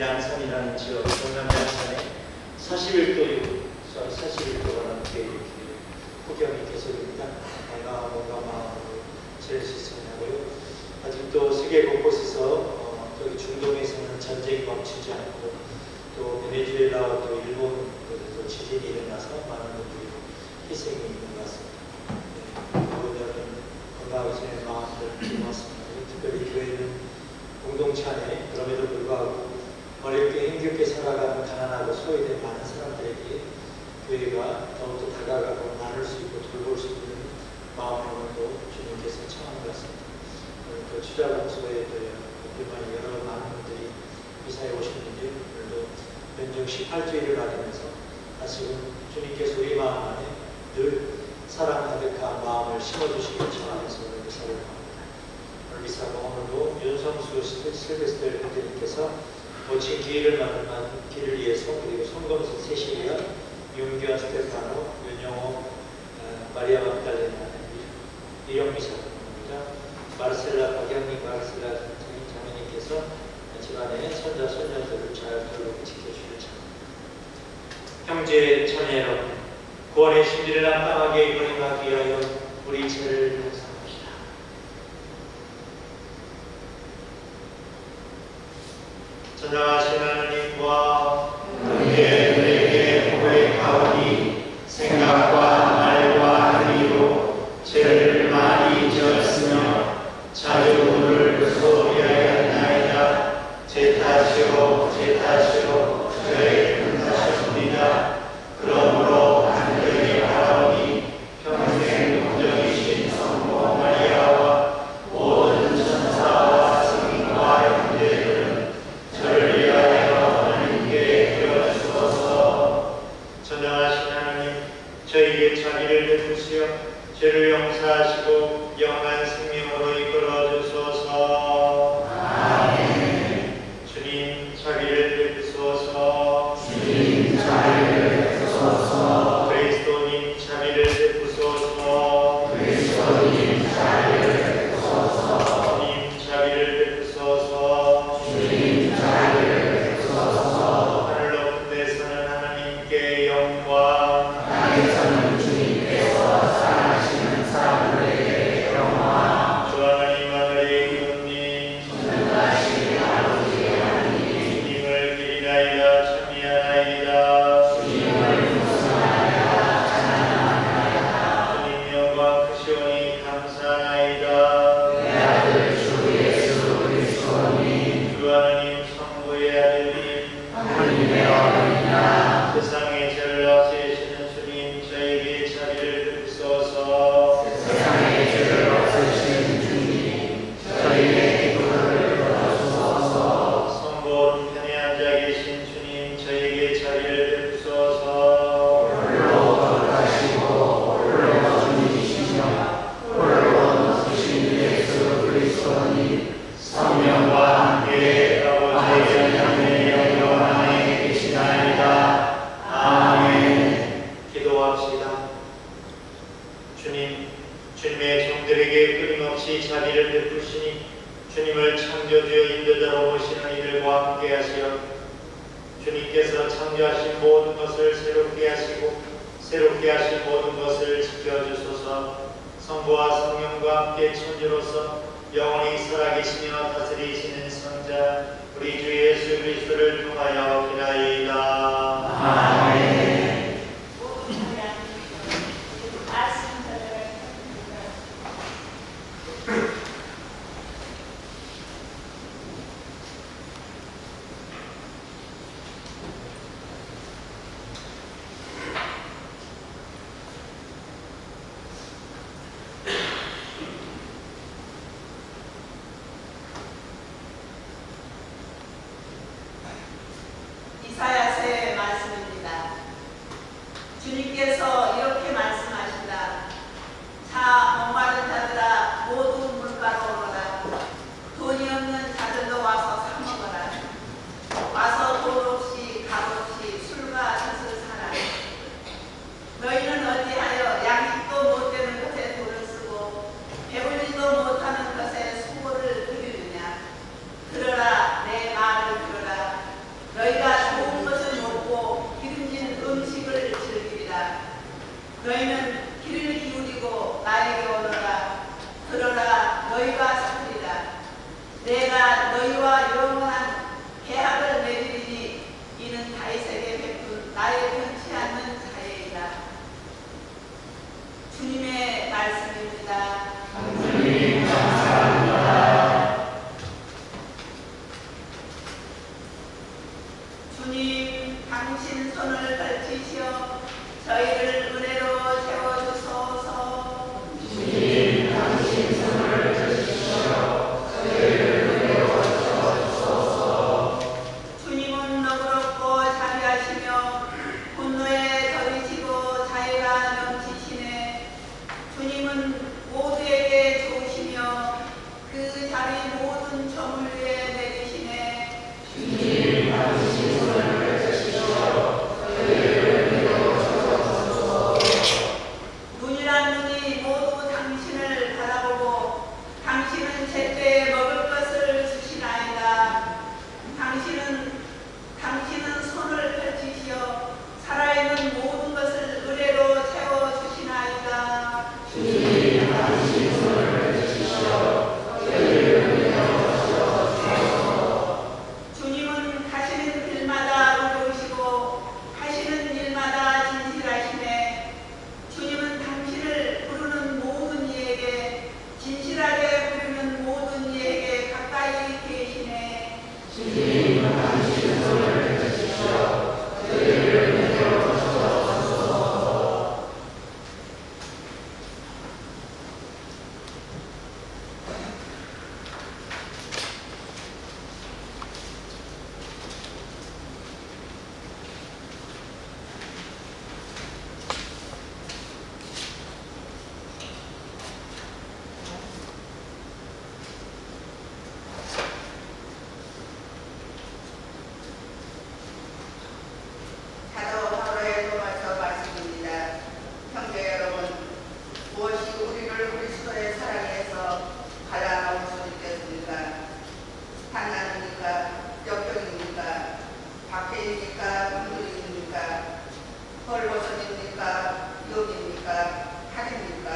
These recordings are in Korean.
양산이라는 지역, 경남 양산에 41도가 넘게 폭염이 계속입니다. 건강한 마음으로 제일 시청하고요. 아직도 세계 곳곳에서 저기 중동에서는 전쟁이 멈추지 않고 또 베네수엘라와 또 일본에도 지진이 일어나서 많은 분들이 희생이 있는 것 같습니다. 여러분 건강하게 지내는 마음으로 고맙습니다. 특별히 교회는 공동체 안에 그럼에도 불구하고 어렵게 힘겹게 살아가는 가난하고 소외된 많은 사람들에게 교회가 더욱더 다가가고 나눌 수 있고 돌볼 수 있는 마음으로도 주님께서 청한 것 같습니다. 오늘 추자공소에 우리만 여러 많은 분들이 이사에 오셨는데 오늘도 연중 18주일을 맞으면서 다시금 주님께서 우리 마음 안에 늘 사랑 가득한 마음을 심어주시길 청하면서 오늘 미사를 합니다. 오늘 미사가 오늘도 윤성수 실베스터 형제님께서 모친 기회를 만난 길을 위해서 그리고 송검수 세시리아 윤규환 스테파노 윤영호 마리아 막달레나 이영 미사입니다. 마르셀라 박영민 마르셀라 장로님께서 집안의 손자 손녀들을 잘 돌보고 지켜주길 바랍니다. 형제 자매 여러분, 구원의 신비를 합당하게 이루어가기 위하여 우리 죄를 용서합시다. 전능하신 하나님과 너희에게 고백하오니 생각과 말과 행위로 죄를 많이 지었으며 자주 우를 소리하였나이다. 제 탓이요 저의 큰 탓이옵니다. 그러므로 간절히 바라오니 평생 동정이신 성모 마리아와 모든 천사와 성인과 형제들은 저를 위하여 하나님께 드려주소서. 전능하신 하나님, 저희에게 자비를 베푸시어 죄를 용서하시고 영원한 생명으로 이끌어 주소서. 아멘. 주님 자비를 베푸소서. 주님 자비를 베푸소서. 그리스도님 자비를 베푸소서. 그리스도님 자비를 베푸소서. 주님 자비를 베푸소서. 주님 자비를 베푸소서. 하늘 높은 데 사는 하나님께 영광. 땅에서는 주님께서 사랑하시는 사람들에게 영광. 주 하나님 하늘의 이웃님 전능하신 아버지 하나님 주님을 기리나이다 찬미하나이다. 주님을 풍성하나이다 찬양하나이다. 주님 영광 크시오니 감사하나이다. 내 아들 주 예수 그리스도님 주 하나님 성부의 아들님 하나님의 어머니나 세상의 죄를 없애시는 주님 저에게 자비를 베푸소서. 세상의 죄를 없애시는 주님 저희의 기도를 들어주소서. 성본 편에 앉아 계신 주님 저에게 자비를 베푸소서. 홀로 거룩하시고 홀로 주님이시며 홀로 높으신 예수 그리스도님 성령과 함께 아버지의 영광에 영원하게 계시나이다. 아멘. 기도합시다. 주님, 주님의 종들에게 끊임없이 자비를 베푸시니 주님을 창조주여 인도자로 보시는 이들과 함께 하시어 주님께서 창조하신 모든 것을 새롭게 하시고 새롭게 하신 모든 것을 지켜주소서. 성부와 성령과 함께 천주로서 영원히 살아계시며 다스리시는 성자 우리 주 예수 그리스도를 통하여 기나이다. 아멘. 주님, 당신 손을 펼치시어 저희를 은혜로 채워주소서. 주님, 당신 손을 펼치시어 저희를 은혜로 채워주소서. 주님은 너그럽고 자비하시며 분노에 더디시고 자애가 넘치시네. 주님은 모두에게 좋으시며 그 자리 모든 점을 위해 내리시네. 주님, 당신 손을 펼치시어 저희를 은혜로 채워주소서. 눈이란 눈이 모두 당신을 바라보고 당신은 제때 먹을 것을 주시나이다. 당신은 손을 펼치시어 살아있는 모든 것을 은혜로 채워주시나이다. 주님, 당신 손을 펼치시어 저희를 은혜로 채워주소서. 주님은 하시는 일마다 의로우시고 하시는 일마다 진실하시네. 주님은 당신을 부르는 모든 이에게 진실하게 부르는 모든 이에게 가까이 계시네. 주님, 당신 손을 펼치시어 저희를 은혜로 채워주소서. 사도 바울의 로마서 말씀입니다. 형제 여러분, 무엇이 우리를 그리스도의 사랑에서 갈라놓을 수 있겠습니까? 환난입니까? 역경입니까? 박해입니까? 군들입니까? 벌거벗입니까? 유혹입니까? 칼입니까?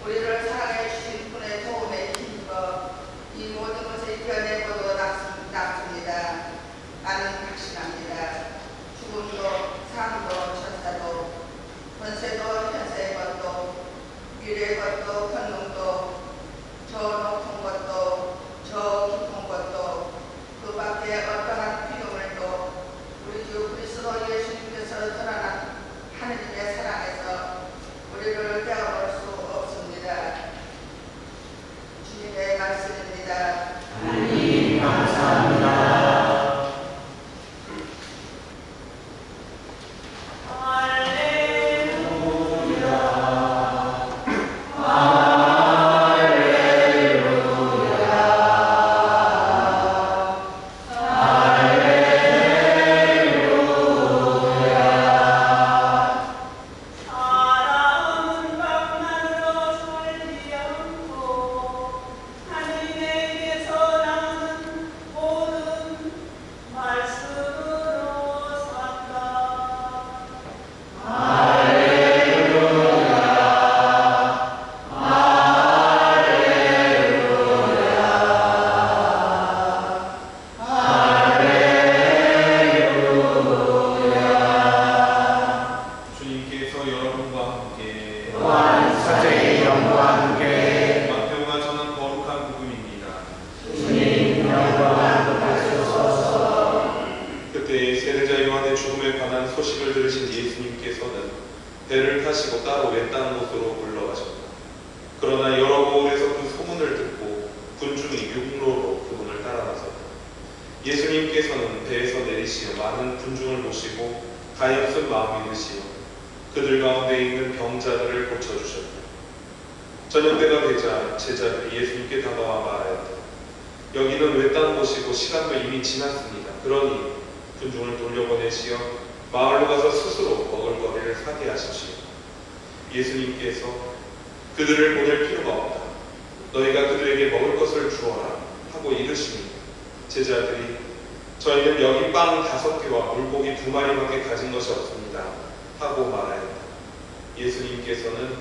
우리를 사랑해 주신 분의 도움에 힘입어 이 모든 것을 이겨내고도 낙습니다. 나는 확신합니다. 죽음도 삶도 천사도 권세도 현세의 것도 미래의 것도 권능도 저 높은 것도 저 깊은 것도 그 밖에 어떠한 피조물도 우리 주 그리스도 예수님께서 드러난 하느님의 사랑에서 우리를 떼어볼 수 없습니다. 주님의 말씀입니다. 하나님 감사합니다. 사람은 밥만으로 살지 않고 하느님에게서 나오는 모든 말씀으로 산다. 주님께서 여러분과 함께 또한 사제의 영과 함께 마태오가 전한 거룩한 복음입니다. 주님 영광 받으소서. 그때 세례자 요한의 죽음에 관한 소식을 들으신 예수님께서는 배를 타시고 따로 외딴 곳으로 물러가셨다. 그러나 여러 고을에서 그 소문을 듣고 군중이 육로로 그분을 따라 나섰다. 예수님께서는 배에서 내리시어 많은 군중을 모시고 가엾은 마음이 드시어 그들 가운데 있는 병자들을 고쳐주셨다. 저녁 때가 되자 제자들이 예수님께 다가와 말하였다. 여기는 외딴 곳이고 시간도 이미 지났습니다. 그러니 군중을 돌려보내시어 마을로 가서 스스로 먹을 거리를 사게 하십시오. 예수님께서 그들을 보낼 필요가 없다. 너희가 그들에게 먹을 것을 주어라 하고 이르시니 제자들이 저희는 여기 빵 5개와 물고기 2마리밖에 가진 것이 없습니다 하고 말하였다. 예수님께서는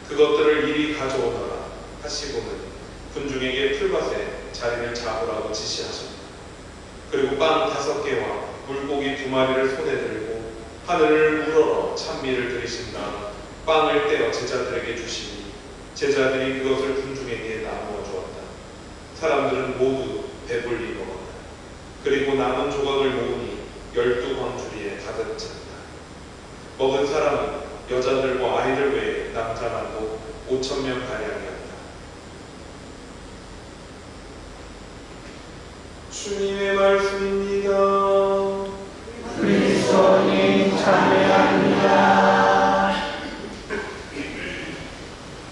그것들을 이리 가져오너라 하시고는 군중에게 풀밭에 자리를 잡으라고 지시하셨다. 그리고 빵 5개와 물고기 2마리를 손에 들고 하늘을 우러러 찬미를 들이신 다음 빵을 떼어 제자들에게 주시니 제자들이 그것을 군중에게 나누어 주었다. 사람들은 모두 배불리 먹었다. 그리고 남은 조각을 모으니 12광주리에 가득 찼다. 먹은 사람은 여자들과 아이들 외에 남자만도 5,000명 가량이었다. 주님의 말씀입니다. 그리스도님 참여합니다.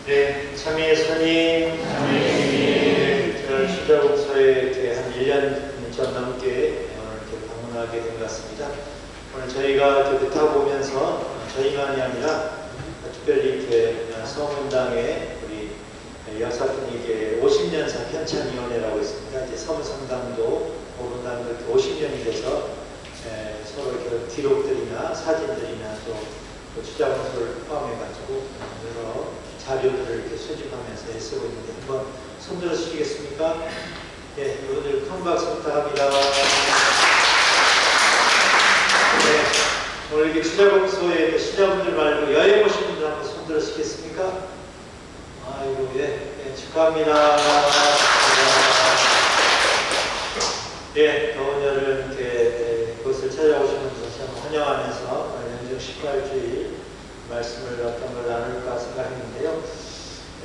네, 참여의 선임, 저는 주자복서에 이렇게 한 1년 좀 넘게 오늘 이렇게 방문하게 된 것 같습니다. 오늘 저희가 이렇게 듣다 보면서 저희만이 아니라 특별히 이렇게 서문당에 우리 여사분이 이게 50년사 편찬위원회라고 있습니다. 이제 서문성당도 오분당도 이렇게 50년이 돼서 서로 이렇게 기록들이나 사진들이나 또 주자복서를 포함해가지고 여러 자료들을 이렇게 수집하면서 애쓰고 있는데 한번 손들어 주시겠습니까? 네, 여러분들 큰 박수 부탁합니다. 네, 오늘 이렇게 주자복서에 시자분들 말고 여행 오신 분들 한번 손들어 주시겠습니까? 아이고, 예, 축하합니다. 예, 더운 여름 이렇게 이곳을 찾아오신 분들 다시 한번 환영하면서 연중 18주일 말씀을 어떤 걸 나눌까 생각했는데요.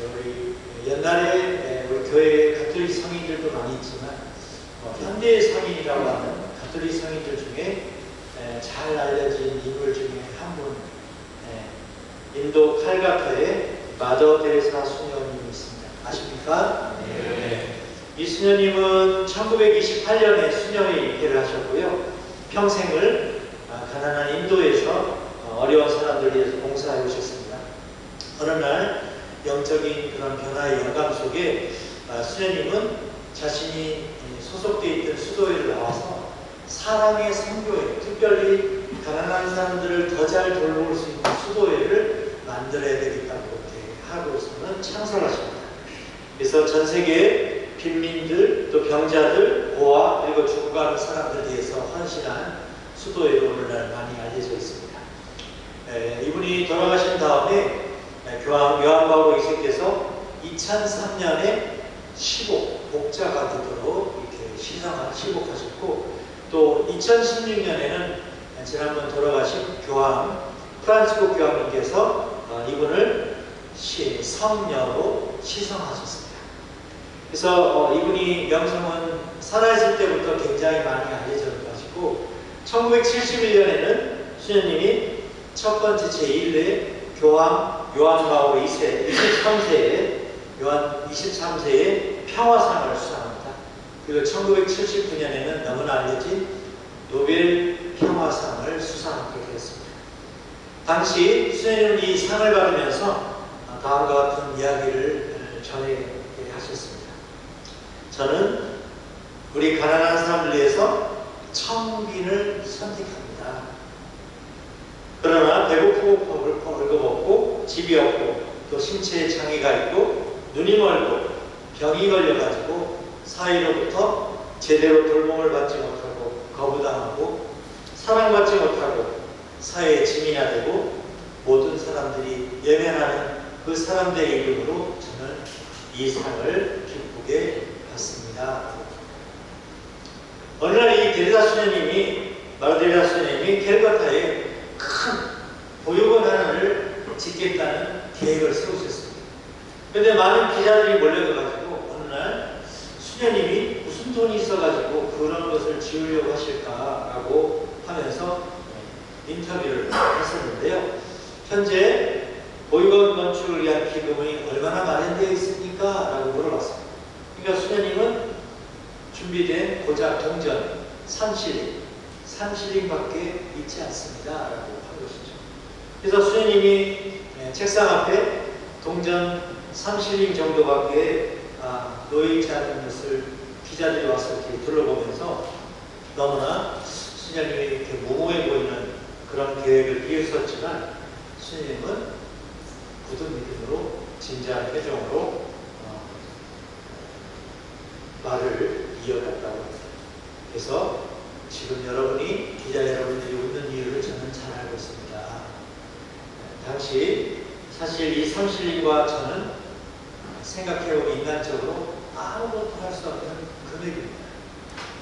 우리 옛날에 우리 교회 가톨릭 성인들도 많이 있지만 현대 성인이라고 하는 가톨릭 성인들 중에 잘 알려진 인물 중에 한 분, 인도 칼가타에 마더 데레사 수녀님이 있습니다. 아십니까? 네. 이 수녀님은 1928년에 수녀의 입회를 하셨고요. 평생을 가난한 인도에서 어려운 사람들을 위해서 봉사해 오셨습니다. 어느 날 영적인 그런 변화의 영감 속에 수녀님은 자신이 소속되어 있던 수도회를 나와서 사랑의 선교회, 특별히 가난한 사람들을 더 잘 돌볼 수 있는 수도회를 만들어야 되겠다고 그렇게 하고서는 창설하십니다. 그래서 전 세계 빈민들, 또 병자들, 고아, 그리고 죽어가는 사람들을 위해서 헌신한 수도회로 오늘날 많이 알려져 있습니다. 이분이 돌아가신 다음에 요한 바오로 2세께서 2003년에 복자가 되도록 이렇게 시복하셨고, 또 2016년에는 지난번 돌아가신 프란치스코 교황님께서 이분을 성녀로 시성하셨습니다. 그래서 이분이 명성은 살아있을 때부터 굉장히 많이 알려져 가지고 1971년에는 수녀님이 첫 번째 제1회 교황 요한 바오로 2세 23세에 평화상을 수상합니다. 그리고 1979년에는 너무나 알려진 노벨 평화상을 수상하게 되었습니다. 당시 수녀님은 이 상을 받으면서 다음과 같은 이야기를 전하셨습니다. 저는 우리 가난한 사람을 위해서 청빈을 선택합니다. 그러나 배고프고 벌거벗고 집이 없고 또 신체에 장애가 있고 눈이 멀고 병이 걸려가지고 사이로부터 제대로 돌봄을 받지 못하고 거부당하고 사랑받지 못하고 사회의 짐이나 되고 모든 사람들이 예면하는 그 사람들의 이름으로 저는 이 상을 기쁘게 받습니다. 어느 날 이 데레사 수녀님이 마르데레사 수녀님이 캘커타에 큰 보육원 하나를 짓겠다는 계획을 세우셨습니다. 그런데 많은 기자들이 몰려가지고 어느 날 수녀님이 무슨 돈이 있어가지고 그런 것을 지으려고 하실까라고 하면서 인터뷰를 했었는데요. 현재 보육원 건축을 위한 기금이 얼마나 마련되어 있습니까? 라고 물어봤습니다. 그러니까 수녀님은 준비된 고작 동전 3실링밖에 있지 않습니다. 라고 한 것이죠. 그래서 수녀님이 책상 앞에 동전 3실링 정도밖에 놓여있지 않은 것을 기자들이 와서 이렇게 둘러보면서 너무나 수녀님이 이렇게 무모해 보이는 그런 계획을 비웃었지만 수녀님은 굳은 믿음으로 진지한 표정으로 말을 이어갔다고 합니다. 그래서 지금 여러분이 기자 여러분들이 웃는 이유를 저는 잘 알고 있습니다. 당시 사실 이 3실링과 저는 생각해보면 인간적으로 아무것도 할 수 없는 금액입니다.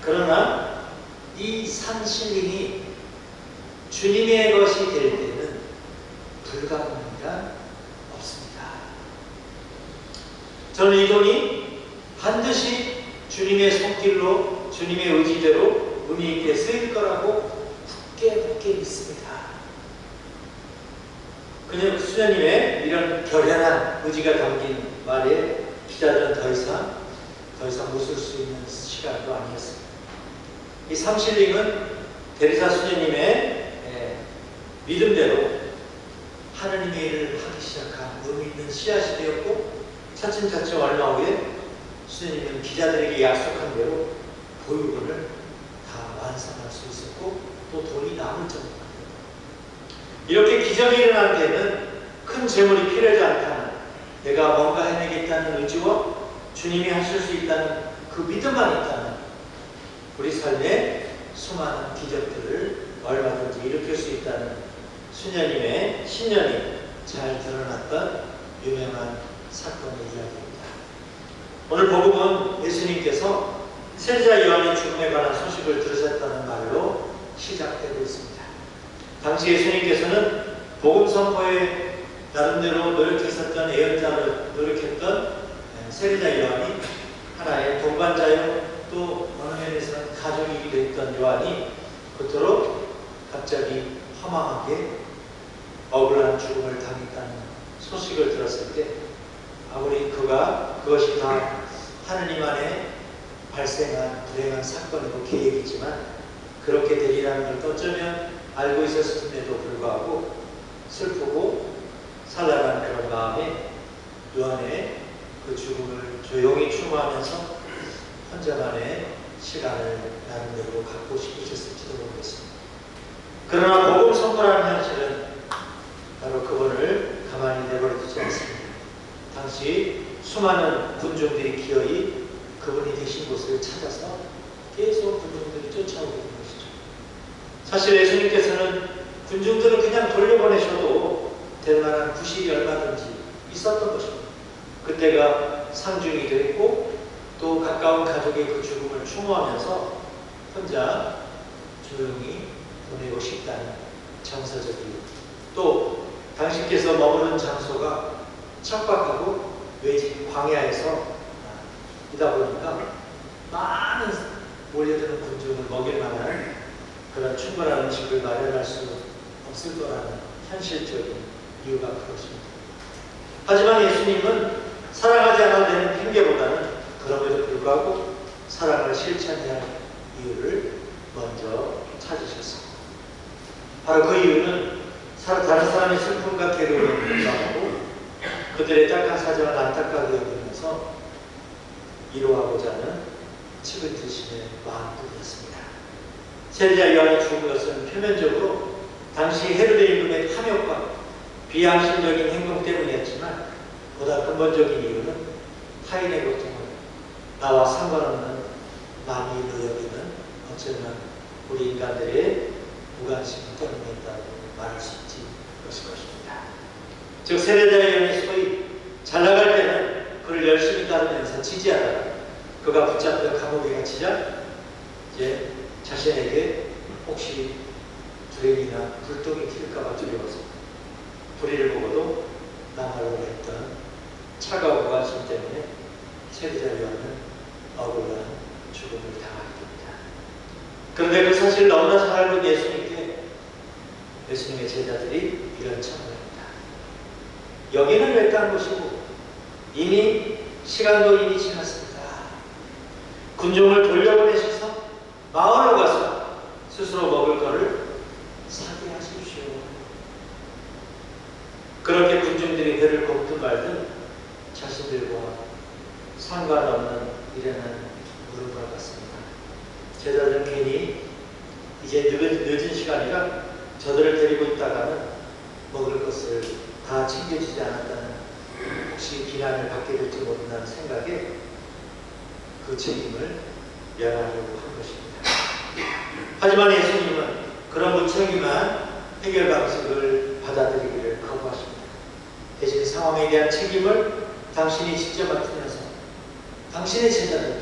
그러나 이 산신링이 주님의 것이 될 때는 불가능이란 없습니다. 저는 이 돈이 반드시 주님의 손길로 주님의 의지대로 의미 있게 쓰일 거라고 굳게 믿습니다. 그냥 수녀님의 이런 결연한 의지가 담긴 말에 기자들은 더 이상 웃을 수 있는 시간도 아니었습니다. 이 삼실링은 데리사 수녀님의 믿음대로 하느님의 일을 하기 시작한 의미 있는 씨앗이 되었고, 차츰차츰 얼마 후에 수녀님은 기자들에게 약속한 대로 보육원을 다 완성할 수 있었고, 또 돈이 남을 정도입니다. 이렇게 기적이 일어날 때는 큰 재물이 필요하지 않다는, 내가 뭔가 해내겠다는 의지와 주님이 하실 수 있다는 그 믿음만 있다면 우리 삶에 수많은 기적들을 얼마든지 일으킬 수 있다는 수녀님의 신년이 잘 드러났던 유명한 사건의 이야기입니다. 오늘 복음은 예수님께서 세리자 요한의 죽음에 관한 소식을 들으셨다는 말로 시작되고 있습니다. 당시 예수님께서는 복음 선포에 나름대로 노력했었던, 애연자로 노력했던 세리자 요한이 하나의 동반자요, 또 어느 면에서는 가족이기도 했던 요한이 그토록 갑자기 허망하게 억울한 죽음을 당했다는 소식을 들었을 때, 아무리 그것이 다 하느님 안에 발생한 불행한 사건이고 계획이지만 그렇게 되리라는 걸 어쩌면 알고 있었음에도 불구하고 슬프고 산란한 그런 마음에 요한의 그 죽음을 조용히 추모하면서 혼자만의 시간을 나름대로 갖고 싶으셨을지도 모르겠습니다. 그러나 복음 선포라는 현실은 바로 그분을 가만히 내버려두지 않습니다. 당시 수많은 군중들이 기어이 그분이 계신 곳을 찾아서 계속 군중들이 쫓아오게 된 것이죠. 사실 예수님께서는 군중들을 그냥 돌려보내셔도 될 만한 구실이 얼마든지 있었던 것입니다. 그때가 상중이기도 했고, 또 가까운 가족의 그 죽음을 추모하면서 혼자 조용히 보내고 싶다는 정서적인, 또 당신께서 머무는 장소가 척박하고 외진 광야에서 이다 보니까 많은 몰려드는 군중을 먹일 만한 그런 충분한 음식을 마련할 수 없을 거라는 현실적인 이유가 그것입니다. 하지만 예수님은 사랑하지 않아도 되는 핑계보다는 그럼에도 불구하고 사랑을 실천해야 할 이유를 먼저 찾으셨습니다. 바로 그 이유는 다른 사람의 슬픔과 괴로움을 공감하고 그들의 딱한 사정을 안타깝게 여기면서 위로하고자 하는 측은지심의 마음뿐이었습니다. 세리자 요한이 죽은 것은 표면적으로 당시 헤로데 임금의 탐욕과 비양심적인 행동 때문이었지만, 보다 근본적인 이유는 타인의 고통을 나와 상관없는 만인으로 여기는 어쩌면 우리 인간들의 무관심 때문이었다고 말할 수 있을 것입니다. 즉 세리자 요한이 소위 잘 나갈 때는 그를 열심히 따르면서 지지하다가 그가 붙잡혀 감옥에 갇히자 이제 자신에게 혹시 불행이나 불똥이 튈까봐 두려워서 불의를 보고도 나가려고 했던 차가운 관심 때문에 세리자 요한은 억울한 죽음을 당하게 됩니다. 그런데 그 사실을 너무나 잘 알고 예수님께 예수님의 제자들이 이런 청을 합니다. 여기는 왜 딴 곳이고 이미 시간도 이미 지났습니다. 군중을 돌려보내셔서 마을로 가서 스스로 먹을 것을 사게 하십시오. 그렇게 군중들이 배를 곱든 말든 자신들과 상관없는 일에는 무릎을 꿇었습니다. 제자들은 괜히 이제 늦은 시간이라 저들을 데리고 있다가는 먹을 것을 다 챙겨주지 않았다는 혹시 비난을 받게 될지 모른다는 생각에 그 책임을 면하려고 한 것입니다. 하지만 예수님은 그런 무책임한 해결 방식을 받아들이기를 거부하십니다. 대신 상황에 대한 책임을 당신이 직접 맡으면서 당신의 제자들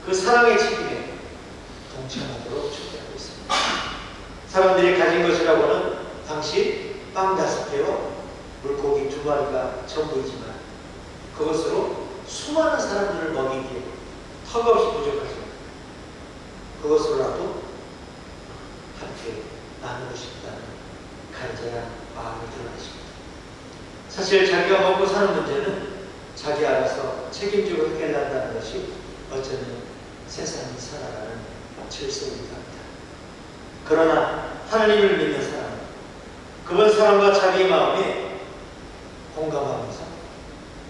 그 사랑의 책임에 동참하도록 축복합니다. 사람들이 가진 것이라고는 당시 빵 5개와 물고기 2마리가 전부이지만 그것으로 수많은 사람들을 먹이기에 턱없이 부족하지만 그것으로라도 함께 나누고 싶다는 간절한 마음을 드러내십니다. 사실 자기가 먹고 사는 문제는 자기 알아서 책임지고 해결한다는 것이 어쩌면 세상이 살아가는 질서이기도 합니다. 그러나 하나님을 믿는 사람은 그분 사람과 자기의 마음에 공감하면서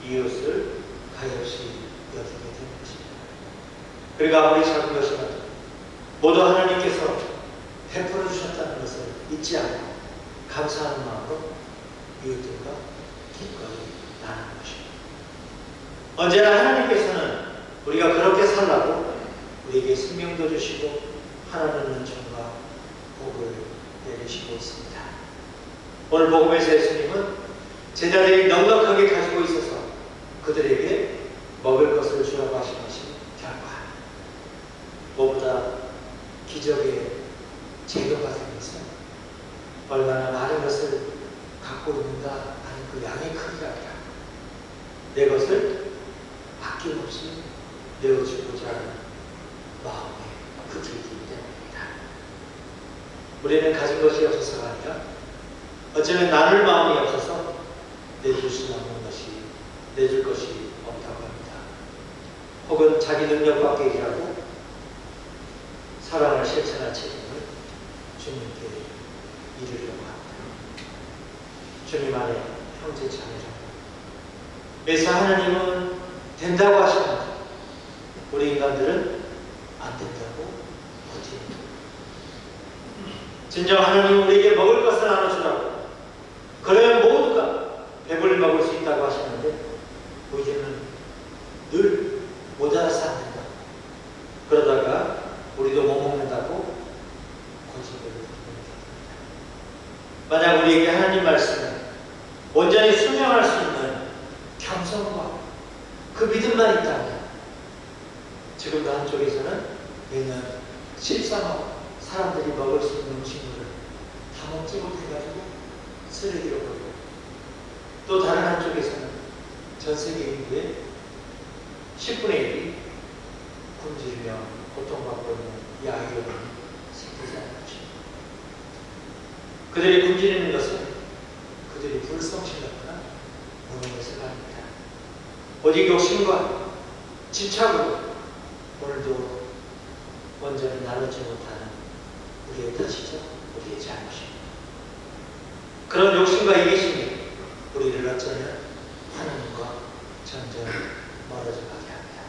이웃을 가엾이 여기게 되는 것입니다. 그리고 아무리 작은 것이라도 모두 하나님께서 베풀어 주셨다는 것을 잊지 않고 감사하는 마음으로 이웃들과 기꺼이 나누는 것입니다. 언제나 하나님께서는 우리가 그렇게 살라고 우리에게 생명도 주시고 하나님의 은총과 복을 내리시고 있습니다. 오늘 복음에서 예수님은 제자들이 넉넉하게 가지고 있어서 그들에게 먹을 것을 주라고 하신 것이 결과 무엇보다 기적의 제도가 되면서 얼마나 많은 것을 갖고 있는가 하는 그 양의 크기가 아니라 내 것을 아낌없이 내어주고자 하는 마음의 그 길이기 때문입니다. 우리는 가진 것이 없어서가 아니라 어쩌면 나눌 마음이 없어서 내줄 수 없는 것이 내줄 것이 없다고 합니다. 혹은 자기 능력 밖에 일하고 사랑을 실천할 책임을 주님께 이루려고 합니다. 주님 안에 형제 자매라. 그래서 하나님은 된다고 하시는데 우리 인간들은 안 된다고 버팁니다. 진정 하나님은 우리에게 먹을 것을 나눠주라고 그러면 모두가 배불리 먹을 수 있다고 하시는데 우리는 늘 모자라서 안 된다. 그러다가 우리도 못 먹는다고 고집을 부립니다. 만약 우리에게 하나님 말씀을 온전히 순종할 수 있는 겸손과 그 믿음만 있다면 지금도 한쪽에서는 매년 실상하고 사람들이 먹을 수 있는 음식물을 다 먹지 못해가지고 쓰레기로 버리고 또 다른 한쪽에서는 전 세계 인구의 10분의 1이 굶주리며 고통받고 있는 이 아이들은 생기지 않는 것입니다. 그들이 굶주리는 것은 그들이 불성실하거나 무능해서가 아닙니다. 오직 욕심과 집착으로 오늘도 온전히 나누지 못하는 우리의 탓이죠. 우리의 잘못입니다. 그런 욕심과 이기심이 우리를 어쩌면 하나님과 점점 멀어져 가게 합니다.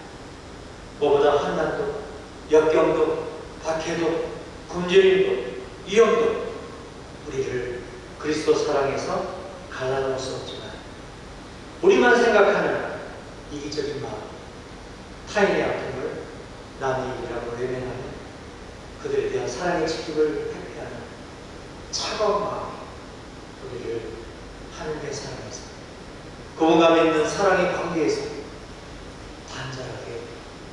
무엇보다 환난도 역경도 박해도 굶주림도 위험도 우리를 그리스도 사랑에서 갈라놓을 수 없지만 우리만 생각하는 이기적인 마음, 타인의 아픔을 남의 일이라고 외면하는 그들에 대한 사랑의 지식을 회피하는 차가운 마음이 우리를 하나님의 사랑에서 그분과 맺는 사랑의 관계에서 단절하게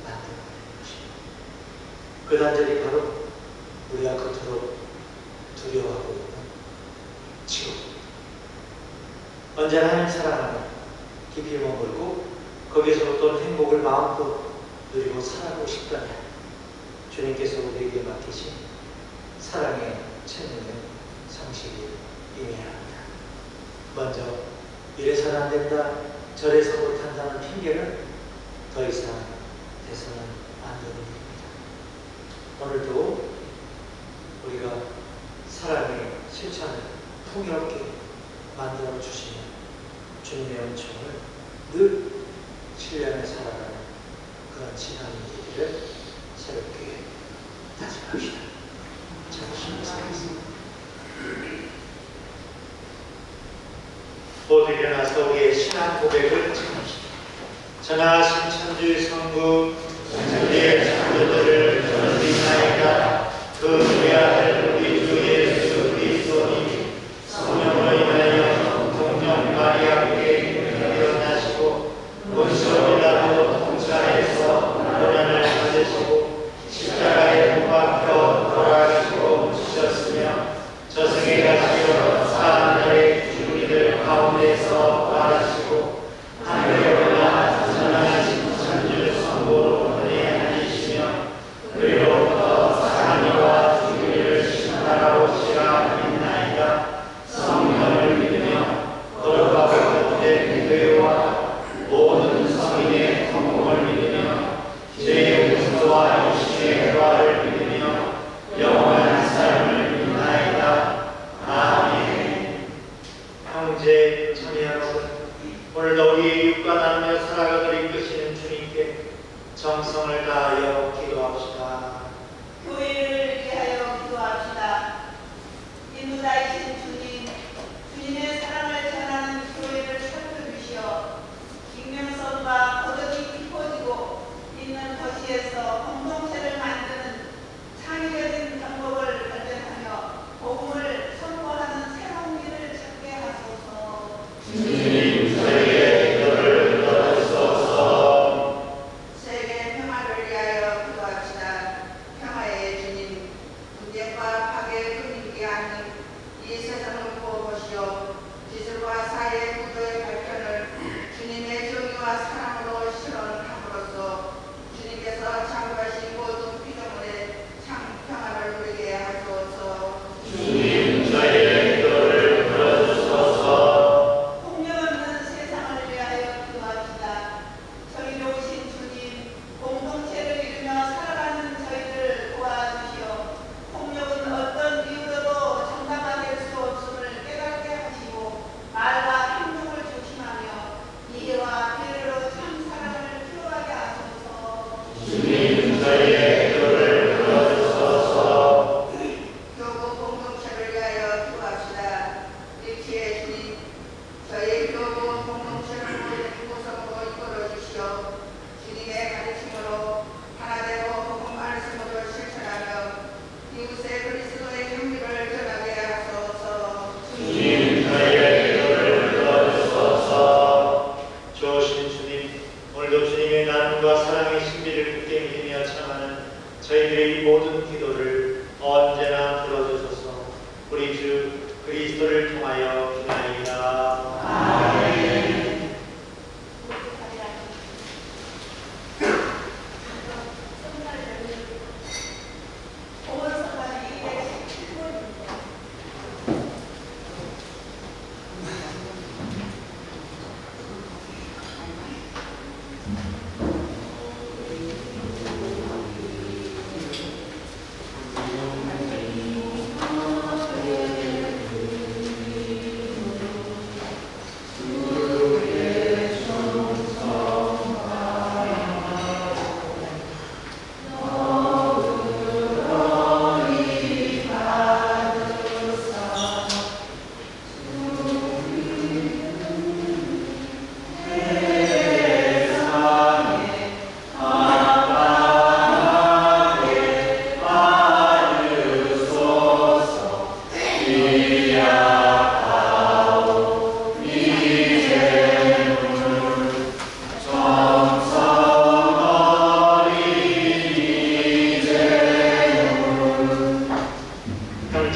만들어내는 것입니다. 그 단절이 바로 우리가 그토록 두려워하고 있는 지옥입니다. 언제나 하나님 사랑하며 깊이 머물고 거기에서 어떤 행복을 마음껏 누리고 살아가고 싶다면 주님께서 우리에게 맡기신 사랑의 체면을 성실히 임해야 합니다. 먼저 이래서는 안 된다, 저래서 못한다는 핑계를 더 이상 대서는 안 되는 일입니다. 오늘도 우리가 사랑의 실천을 풍요롭게 만들어 주시면 주님의 은총을 늘 신뢰하며 살아가는 그런 신앙이 되기를 새롭게 다짐합시다. 잠시 살겠습니다. 모두 일어나서 우리의 신앙 고백을 전합시다. 전하신 천주 성부 우리의 창조들을 전진하여가 그 우리 아들 우리 주 예수 그리스도님이 성령으로 인하여 동정 마리아에게 태어나시고 본시오라도 통치하여서 고난을 받으시고 십자가에 못 박혀 돌아가시고 죽으셨으며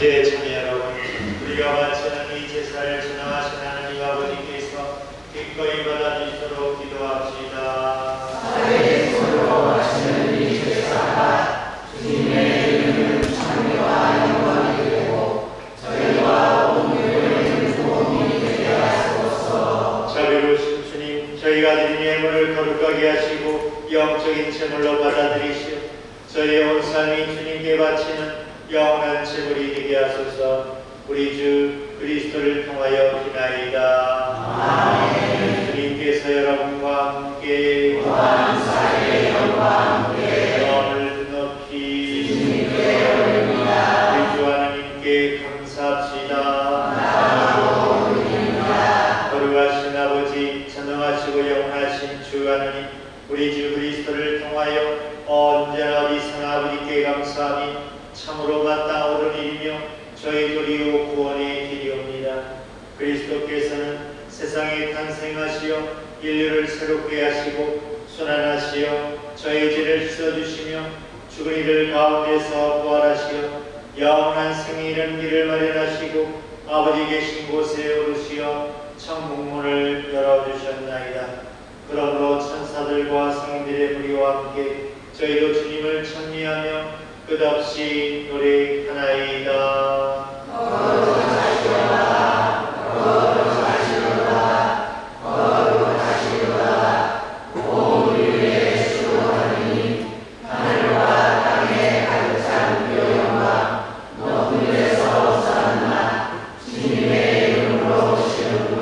현재 자매 여러분, 우리가 바치는 이 제사를 지나가신 하나님 아버지께서 기꺼이 받아주시도록 기도합시다. 나의 손으로 바치는 이 제사가 주님의 이름을 찬미와 영광이 되고 저희와 온 교회의 도움이 되게 하소서. 자비로우신 주님, 저희가 드린 예물을 거룩하게 하시고 영적인 제물로 받아들이시오. 저희의 온 삶이 주님께 바치는 영원한 제물이 되게 하소서. 우리 주 그리스도를 통하여 기나이다. 아멘. 주님께서 여러분과 함께 감사의 영과 함께 영을 높이 주님께 올립니다. 우리 주 하나님께 감사합시다. 나도 올립니다. 거룩하신 아버지, 전능하시고 영원하신 주 하나님, 우리 주 그리스도를 통하여 언제나 우리 산 아버지께 감사하니 참으로 마땅한 일이며 저희 도리요 구원의 길이옵니다. 그리스도께서는 세상에 탄생하시어 인류를 새롭게 하시고 순환하시어 저희 죄를 씻어주시며 죽은 이들 가운데서 부활하시어 영원한 생에 이른 길을 마련하시고 아버지 계신 곳에 오르시어 천국문을 열어주셨나이다. 그러므로 천사들과 성인들의 무리와 함께 저희도 주님을 찬미하며 끝없이 노래하나이다. 거룩하시도다, 거룩하시도다, 거룩하시도다. 온 우리의 주 하나님, 하늘과 땅에 가득 찬 영광, 높은 데서 호산나. 주님의 이름으로 오시는 분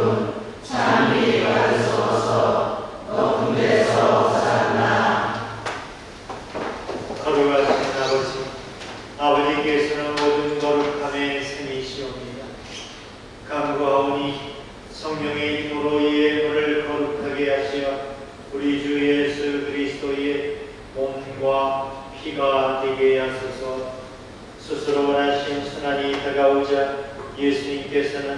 찬미 받으소서. 높은 데서 호산나. 거룩하신 아버지께서는 모든 거룩함의 셈이시옵니다. 간구하오니 성령의 힘으로 이 예물을 거룩하게 하시어 우리 주 예수 그리스도의 몸과 피가 되게 하소서. 스스로 원하신 순환이 다가오자 예수님께서는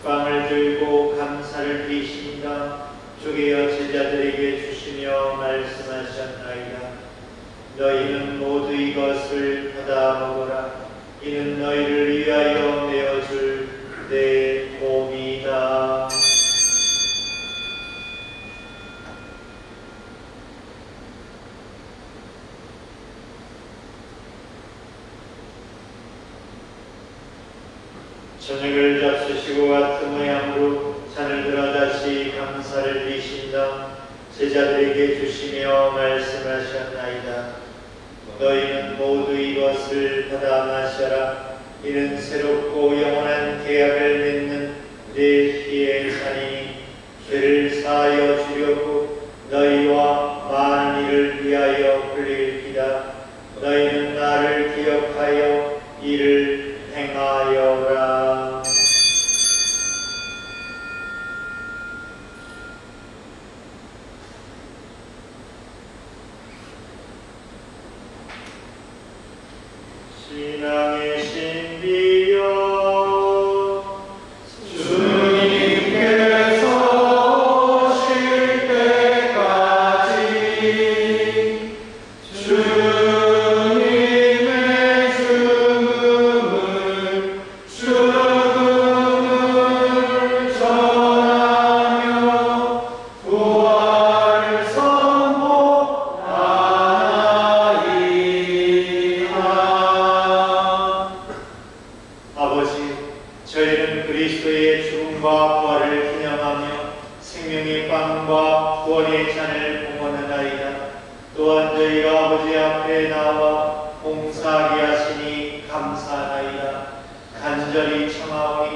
빵을 들고 감사를 드리신다 쪼개어 제자들에게 주시며 말씀하셨나이다. 너희는 모두 이것을 받아 먹어라. 이는 너희를 위하여 내어줄 내 몸이다. 저녁을 잡수시고 같은 모양으로 잔을 들어 다시 감사를 드리신다 제자들에게 주시며 말씀하셨나이다. 너희는 모두 이것을 받아 마셔라. 이는 새롭고 영원한 계약을 맺는 내 피의 잔이니 죄를 사하여 주려고 너희와 많은 이를 위하여 흘릴 피다. 너희는 나를 기억하여 이를 행하여라. 신앙의 신비여 주님께서 오실 때까지 주님의 죽음을 전하며 부활을 선포하나이다. 아버지, 저희는 그리스도의 죽음과 부활을 기념하며 생명의 빵과 구원의 잔을 봉헌하나이다. 또한 저희가 아버지 앞에 나와 봉사하게 하시니 감사하나이다. 간절히 청하오니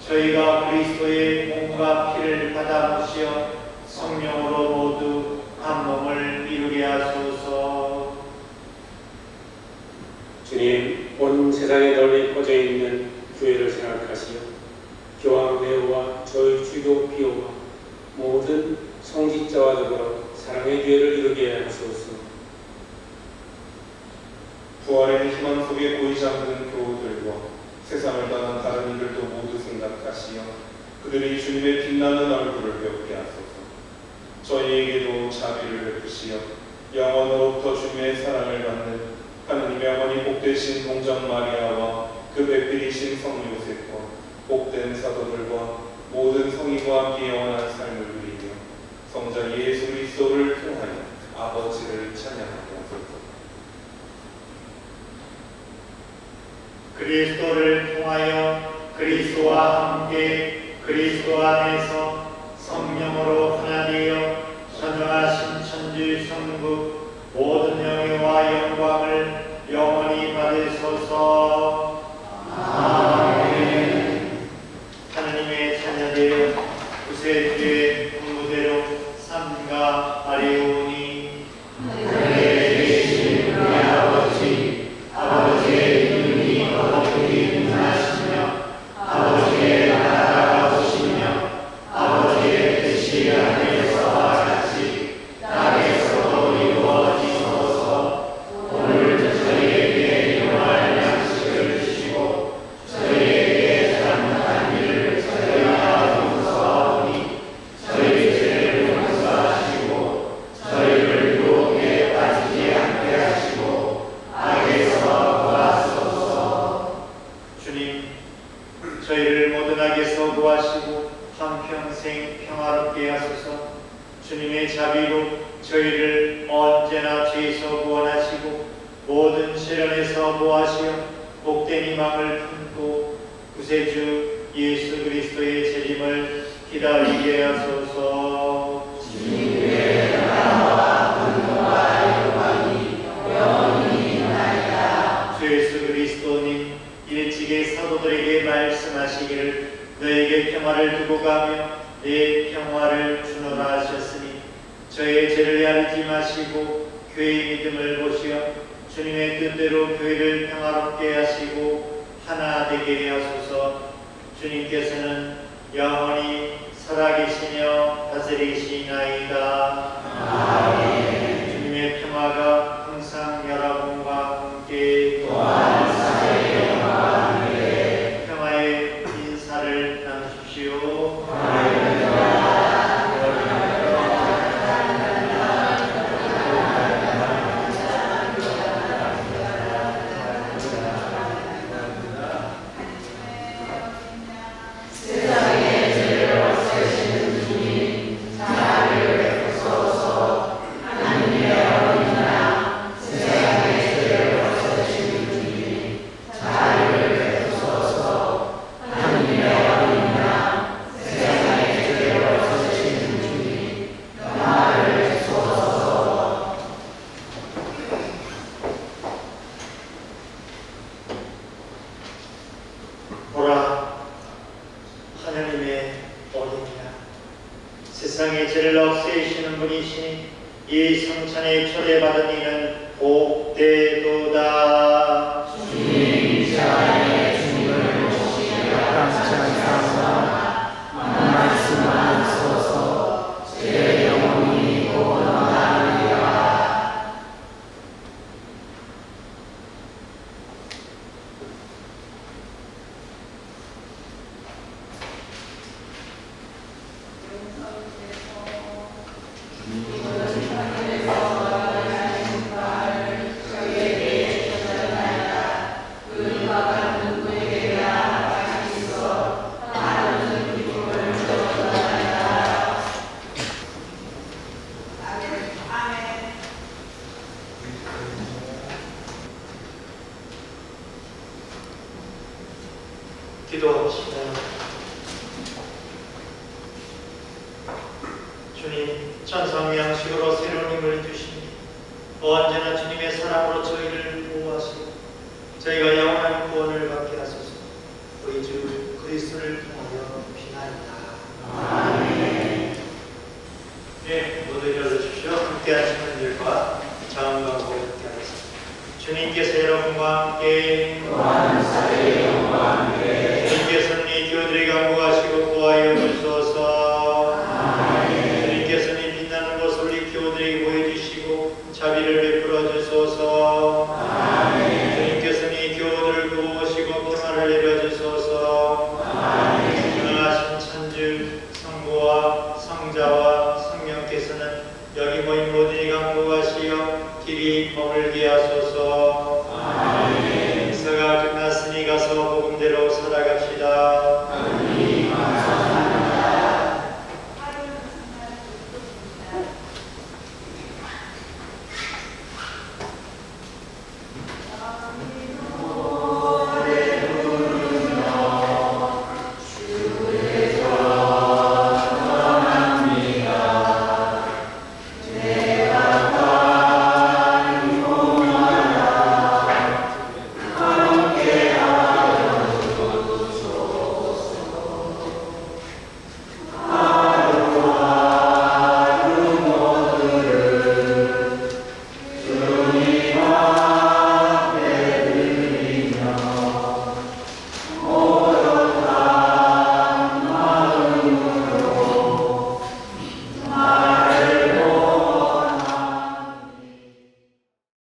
저희가 그리스도의 몸과 피를 받아 모시어 성령으로 모두 한 몸을 이루게 하소서. 주님, 온 세상에 널리 퍼져 있는 교회를 생각하시어 교황 레오와 저희 주교 피오와 모든 성직자와 더불어 사랑의 교회를 이루게 하소서. 부활의 희망 속에 보이지 않는 교우들과 세상을 떠난 다른 이들도 모두 생각하시어 그들이 주님의 빛나는 얼굴을 배우게 하소서. 저희에게도 자비를 베푸시어 영원으로부터 주님의 사랑을 받는 하느님의 어머니 복되신 동정 마리아와 그 배필이신 성모 요셉과 복된 사도들과 모든 성인과 함께 영원한 삶을 누리며 성자 예수 그리스도를 통하여 아버지를 찬양하게 하소서. 그리스도를 통하여 그리스도와 함께 그리스도 안에서 성령으로 하나 되어 전능하신 천주 성부 모든 영예와 영광을 영원히 받으소서. 아멘. 하나님의 자녀되어 구세주의 분무대로 삼가 아뢰오니 그의 계신 우리 아버지 아버지의 이름이 거룩히 능하시며 아버지의 나라가 오시며 아버지의 뜻이 하늘에서와 같이 땅에서도 이루어지소서. 오늘 저희에게 일용할 양식을 주시고 저희에게 잘못한 일을 저희가 용서하오니 저희 죄를 용서하시고 저희를 유혹에 빠지지 않게 하시고 악에서 구하소서. 주님, 저희를 모든 악에서 구하시고 한평생 평화롭게 하소서. 주님의 자비로 저희를 언제나 죄에서 구원하시고 모든 시련에서 보호하시어 복된 희망을 품고 구세주 예수 그리스도의 재림을 기다리게 하소서. 주님의 나라와 분노와 영광이 영원히 있나이다. 주 예수 그리스도님 일찍이 사도들에게 말씀하시기를 너에게 평화를 두고 가며 내 평화를 주노라 하셨으니 저의 죄를 가리지 마시고 교회의 믿음을 보시어 주님의 뜻대로 교회를 평화롭게 하시고 하나 되게 하소서. 주님께서는 영원히 살아계시며 다스리시나이다. 아멘. 주님의 평화가 항상 여러분과 함께 또한 사회의 평화와 함께 평화의 인사를 나누십시오. 보라, 하나님의 어린이라 세상의 죄를 없애시는 분이시니 이 성찬에 초대받은 이는 복되도다. 주님 이 자리에 주님을 모시며 깜짝 사모나 말씀하소서. 제 영혼이 고난하리라. 아멘. 기도합시다. 주님, 천상 양식으로 새로운 힘을 주시니 언제나 주님의 사랑으로 저희를 보호하시고 저희가 영원한 구원을 받게 하소서. 우리 주 그리스도를 통하여 비나이다. 아멘. 네, 모두 일어나십시오. 함께 하시는 일과 자음과 고백하겠습니다. 주님께서 여러분과 함께 또한 사회에